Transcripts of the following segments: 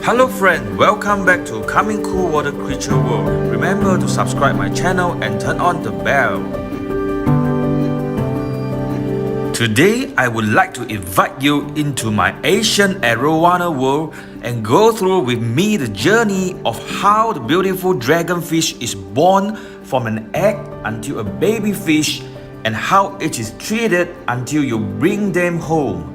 Hello friend, welcome back to Coming Cool Water Creature World. Remember to subscribe my channel and turn on the bell. Today, I would like to invite you into my Asian Arowana world and go through with me the journey of how the beautiful dragonfish is born from an egg until a baby fish and how it is treated until you bring them home.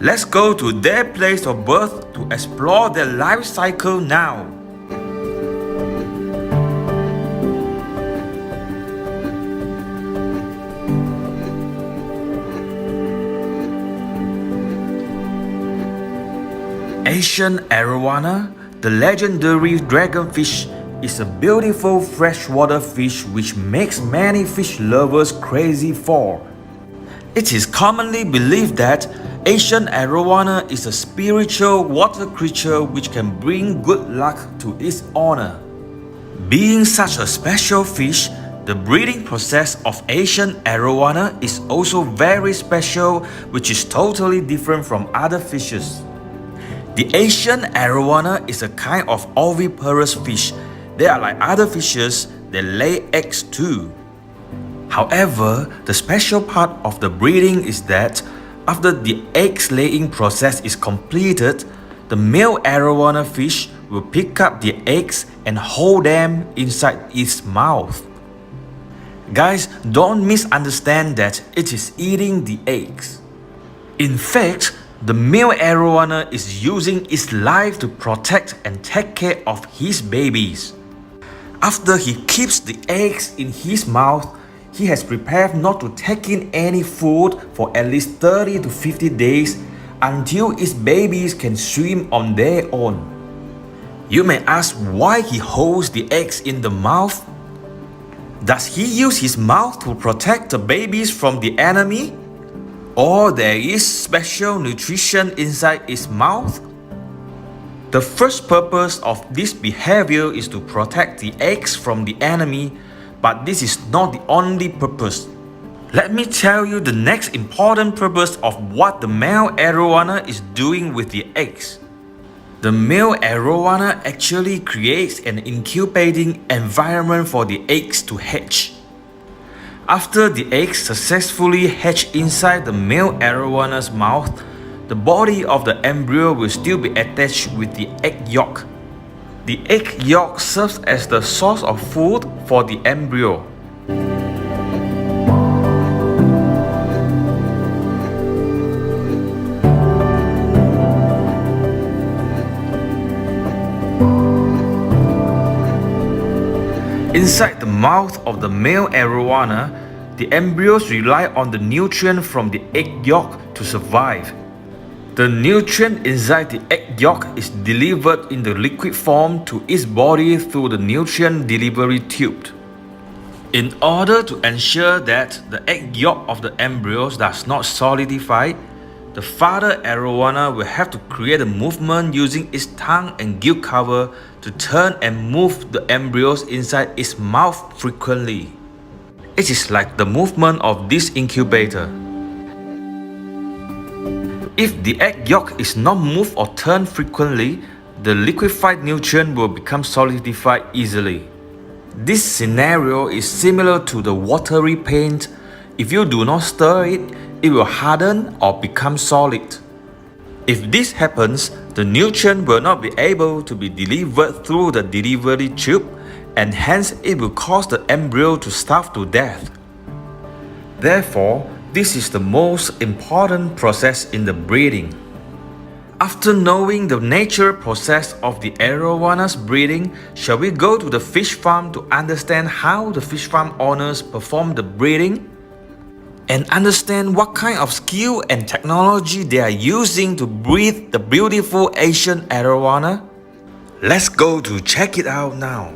Let's go to their place of birth to explore their life cycle now. Asian Arowana, the legendary dragonfish, is a beautiful freshwater fish which makes many fish lovers crazy for. It is commonly believed that Asian Arowana is a spiritual water creature which can bring good luck to its owner. Being such a special fish, the breeding process of Asian Arowana is also very special, which is totally different from other fishes. The Asian Arowana is a kind of oviparous fish. They are like other fishes, they lay eggs too. However, the special part of the breeding is that after the eggs laying process is completed, the male Arowana fish will pick up the eggs and hold them inside its mouth. Guys, don't misunderstand that it is eating the eggs. In fact, the male Arowana is using its life to protect and take care of his babies. After he keeps the eggs in his mouth, he has prepared not to take in any food for at least 30 to 50 days until his babies can swim on their own. You may ask why he holds the eggs in the mouth. Does he use his mouth to protect the babies from the enemy? Or there is special nutrition inside its mouth? The first purpose of this behavior is to protect the eggs from the enemy, but this is not the only purpose. Let me tell you the next important purpose of what the male Arowana is doing with the eggs. The male Arowana actually creates an incubating environment for the eggs to hatch. After the eggs successfully hatch inside the male Arowana's mouth, the body of the embryo will still be attached with the egg yolk. The egg yolk serves as the source of food for the embryo. Inside the mouth of the male Arowana, the embryos rely on the nutrient from the egg yolk to survive. The nutrient inside the egg yolk is delivered in the liquid form to its body through the nutrient delivery tube. In order to ensure that the egg yolk of the embryos does not solidify, the father Arowana will have to create a movement using its tongue and gill cover to turn and move the embryos inside its mouth frequently. It is like the movement of this incubator. If the egg yolk is not moved or turned frequently, the liquefied nutrient will become solidified easily. This scenario is similar to the watery paint. If you do not stir it, it will harden or become solid. If this happens, the nutrient will not be able to be delivered through the delivery tube, and hence it will cause the embryo to starve to death. Therefore, this is the most important process in the breeding. After knowing the natural process of the Arowana's breeding, shall we go to the fish farm to understand how the fish farm owners perform the breeding? And understand what kind of skill and technology they are using to breed the beautiful Asian Arowana? Let's go to check it out now.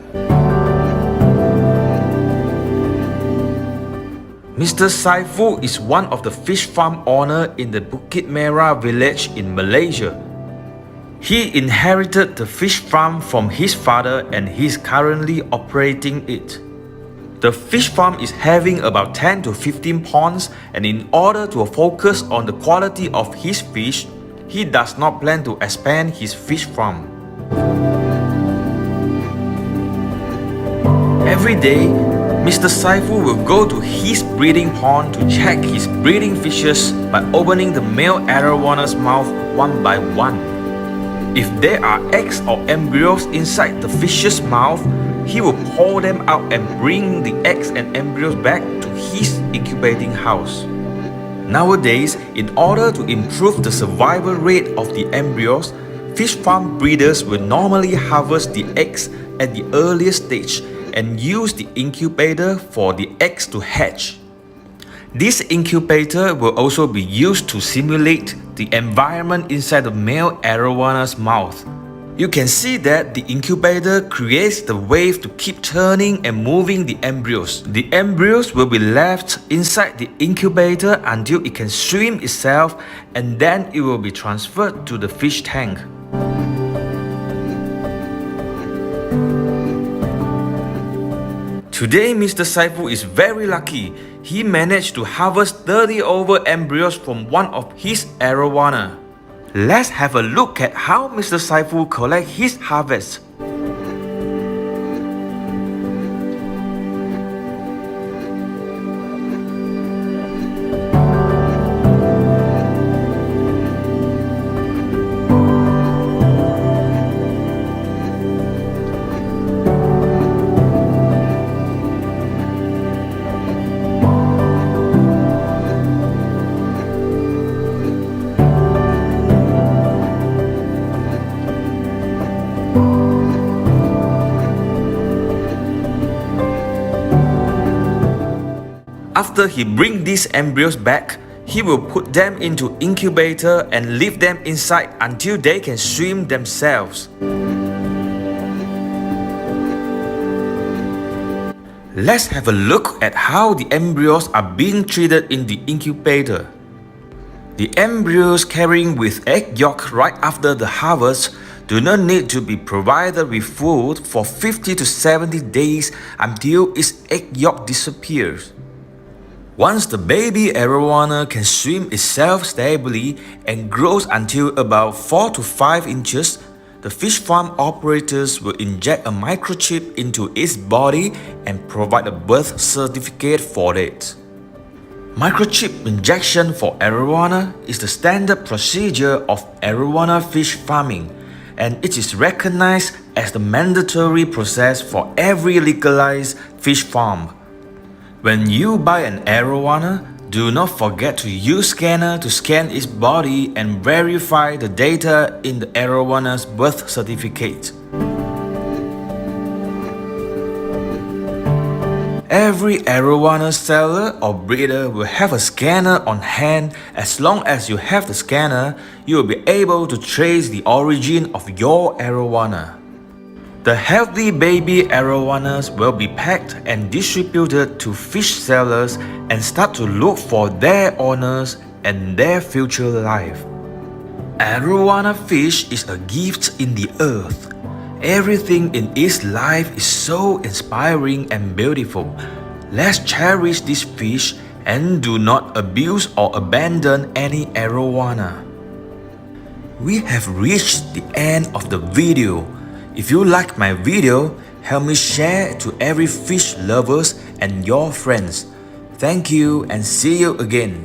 Mr. Saiful is one of the fish farm owners in the Bukit Merah village in Malaysia. He inherited the fish farm from his father and he is currently operating it. The fish farm is having about 10 to 15 ponds, and in order to focus on the quality of his fish, he does not plan to expand his fish farm. Every day, Mr. Saifu will go to his breeding pond to check his breeding fishes by opening the male arowana's mouth one by one. If there are eggs or embryos inside the fish's mouth, he will pull them out and bring the eggs and embryos back to his incubating house. Nowadays, in order to improve the survival rate of the embryos, fish farm breeders will normally harvest the eggs at the earliest stage and use the incubator for the eggs to hatch. This incubator will also be used to simulate the environment inside the male arowana's mouth. You can see that the incubator creates the wave to keep turning and moving the embryos. The embryos will be left inside the incubator until it can swim itself, and then it will be transferred to the fish tank. Today, Mr. Saifu is very lucky. He managed to harvest 30 over embryos from one of his arowana. Let's have a look at how Mr. Saifu collects his harvest. After he brings these embryos back, he will put them into incubator and leave them inside until they can swim themselves. Let's have a look at how the embryos are being treated in the incubator. The embryos carrying with egg yolk right after the harvest do not need to be provided with food for 50 to 70 days until its egg yolk disappears. Once the baby arowana can swim itself stably and grows until about 4 to 5 inches, the fish farm operators will inject a microchip into its body and provide a birth certificate for it. Microchip injection for arowana is the standard procedure of arowana fish farming, and it is recognized as the mandatory process for every legalized fish farm. When you buy an arowana, do not forget to use scanner to scan its body and verify the data in the arowana's birth certificate. Every arowana seller or breeder will have a scanner on hand. As long as you have the scanner, you will be able to trace the origin of your arowana. The healthy baby arowanas will be packed and distributed to fish sellers and start to look for their owners and their future life. Arowana fish is a gift in the earth. Everything in its life is so inspiring and beautiful. Let's cherish this fish and do not abuse or abandon any arowana. We have reached the end of the video. If you like my video, help me share to every fish lovers and your friends. Thank you and see you again.